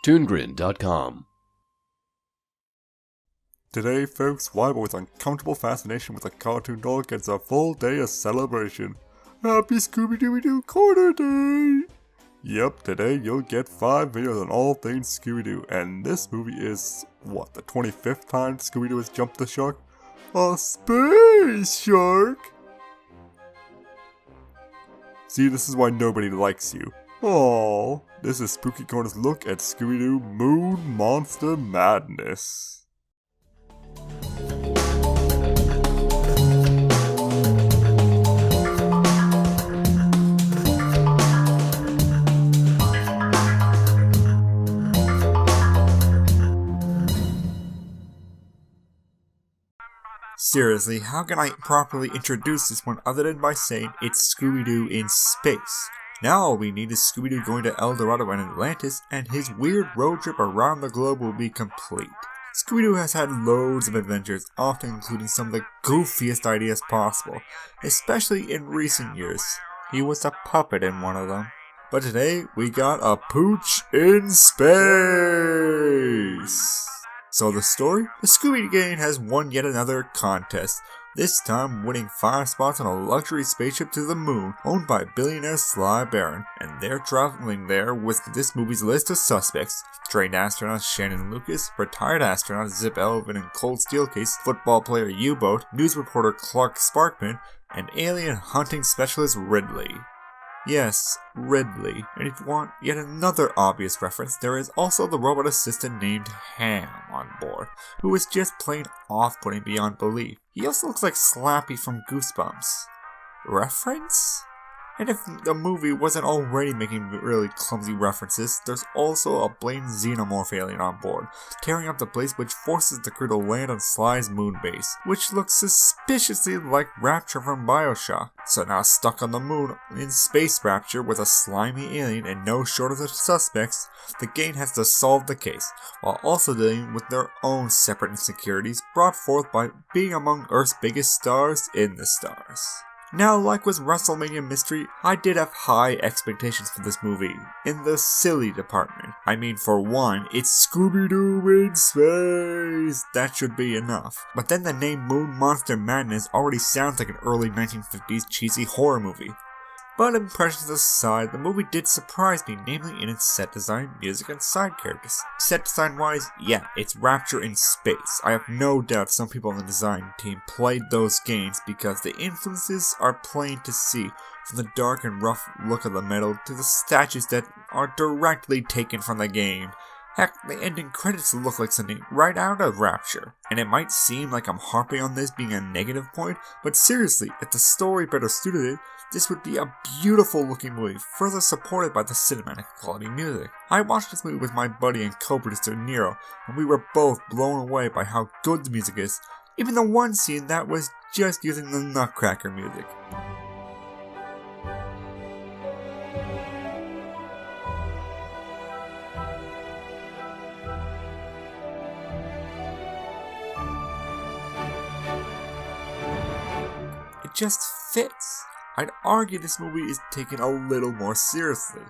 ToonGrin.com. Today, folks, Whyboy's uncomfortable fascination with a cartoon doll gets a full day of celebration. Happy Scooby-Doo Corner Day! Yep, today you'll get 5 videos on all things Scooby-Doo, and this movie is, what, the 25th time Scooby-Doo has jumped the shark? A space shark! See, this is why nobody likes you. Aww, this is Spooky Corner's look at Scooby-Doo Moon Monster Madness. Seriously, how can I properly introduce this one other than by saying it's Scooby-Doo in space? Now all we need is Scooby-Doo going to El Dorado and Atlantis, and his weird road trip around the globe will be complete. Scooby-Doo has had loads of adventures, often including some of the goofiest ideas possible, especially in recent years. He was a puppet in one of them. But today, we got a pooch in space! So the story? The Scooby Gang has won yet another contest, this time winning 5 spots on a luxury spaceship to the moon owned by billionaire Sly Baron, and they're traveling there with this movie's list of suspects: trained astronaut Shannon Lucas, retired astronaut Zip Elvin and Cold Steel Case, football player U-Boat, news reporter Clark Sparkman, and alien hunting specialist Ridley. Yes, Ridley. And if you want yet another obvious reference, there is also the robot assistant named Ham on board, who is just plain off-putting beyond belief. He also looks like Slappy from Goosebumps. Reference? And if the movie wasn't already making really clumsy references, there's also a blatant xenomorph alien on board, tearing up the place, which forces the crew to land on Sly's moon base, which looks suspiciously like Rapture from BioShock. So now stuck on the moon in Space Rapture with a slimy alien and no shortage of suspects, the gang has to solve the case, while also dealing with their own separate insecurities brought forth by being among Earth's biggest stars in the stars. Now, like with WrestleMania Mystery, I did have high expectations for this movie, in the silly department. I mean, for one, it's Scooby-Doo in space! That should be enough. But then the name Moon Monster Madness already sounds like an early 1950s cheesy horror movie. But impressions aside, the movie did surprise me, namely in its set design, music, and side characters. Set design wise, yeah, it's Rapture in space. I have no doubt some people on the design team played those games because the influences are plain to see, from the dark and rough look of the metal to the statues that are directly taken from the game. Heck, the ending credits look like something right out of Rapture. And it might seem like I'm harping on this being a negative point, but seriously, if the story better suited it, this would be a beautiful looking movie, further supported by the cinematic quality music. I watched this movie with my buddy and co-producer NERO, and we were both blown away by how good the music is, even the one scene that was just using the Nutcracker music. It just fits. I'd argue this movie is taken a little more seriously.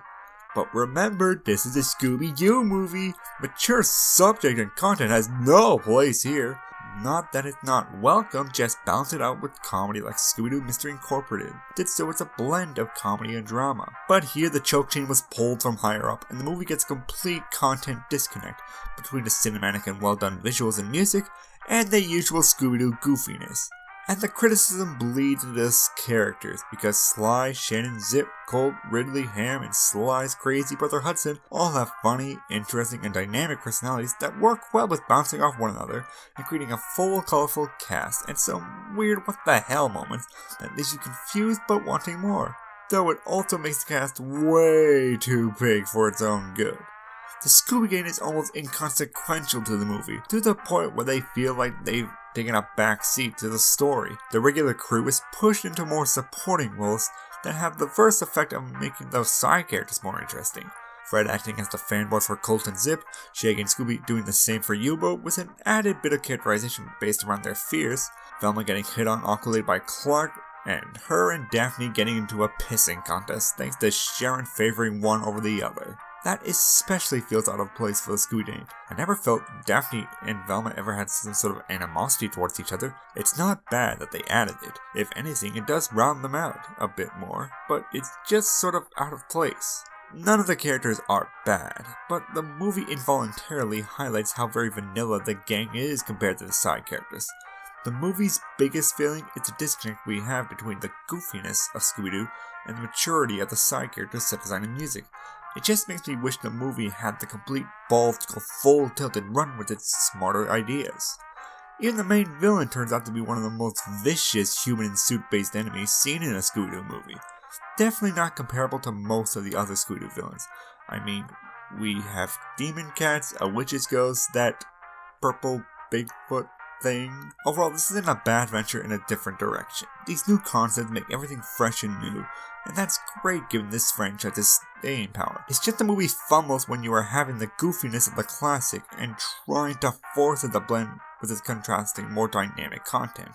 But remember, this is a Scooby-Doo movie. Mature subject and content has no place here. Not that it's not welcome, just balance it out with comedy like Scooby-Doo Mystery Incorporated did, so it's a blend of comedy and drama. But here the choke chain was pulled from higher up, and the movie gets a complete content disconnect between the cinematic and well done visuals and music, and the usual Scooby-Doo goofiness. And the criticism bleeds into the characters, because Sly, Shannon, Zip, Colt, Ridley, Ham, and Sly's crazy brother Hudson all have funny, interesting, and dynamic personalities that work well with bouncing off one another and creating a full, colorful cast, and some weird what the hell moments that leaves you confused but wanting more. Though it also makes the cast way too big for its own good. The Scooby Gang is almost inconsequential to the movie, to the point where they feel like they've taken a back seat to the story. The regular crew is pushed into more supporting roles that have the reverse effect of making those side characters more interesting. Fred acting as the fanboy for Colt and Zip, Shaggy and Scooby doing the same for U-Boat with an added bit of characterization based around their fears, Velma getting hit on awkwardly by Clark, and her and Daphne getting into a pissing contest thanks to Sharon favoring one over the other. That especially feels out of place for the Scooby Gang. I never felt Daphne and Velma ever had some sort of animosity towards each other. It's not bad that they added it. If anything, it does round them out a bit more, but it's just sort of out of place. None of the characters are bad, but the movie involuntarily highlights how very vanilla the gang is compared to the side characters. The movie's biggest failing is the disconnect we have between the goofiness of Scooby-Doo and the maturity of the side characters' set design and music. It just makes me wish the movie had the complete balls to go full tilt and run with its smarter ideas. Even the main villain turns out to be one of the most vicious human-in-suit-based enemies seen in a Scooby-Doo movie. Definitely not comparable to most of the other Scooby-Doo villains. I mean, we have demon cats, a witch's ghost, that purple Bigfoot thing. Overall, this isn't a bad venture in a different direction. These new concepts make everything fresh and new, and that's great given this franchise's staying power. It's just the movie fumbles when you are having the goofiness of the classic and trying to force it to blend with its contrasting, more dynamic content.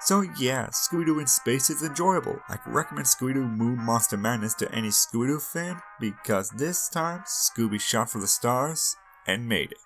So yeah, Scooby-Doo in space is enjoyable. I can recommend Scooby-Doo Moon Monster Madness to any Scooby-Doo fan, because this time, Scooby shot for the stars and made it.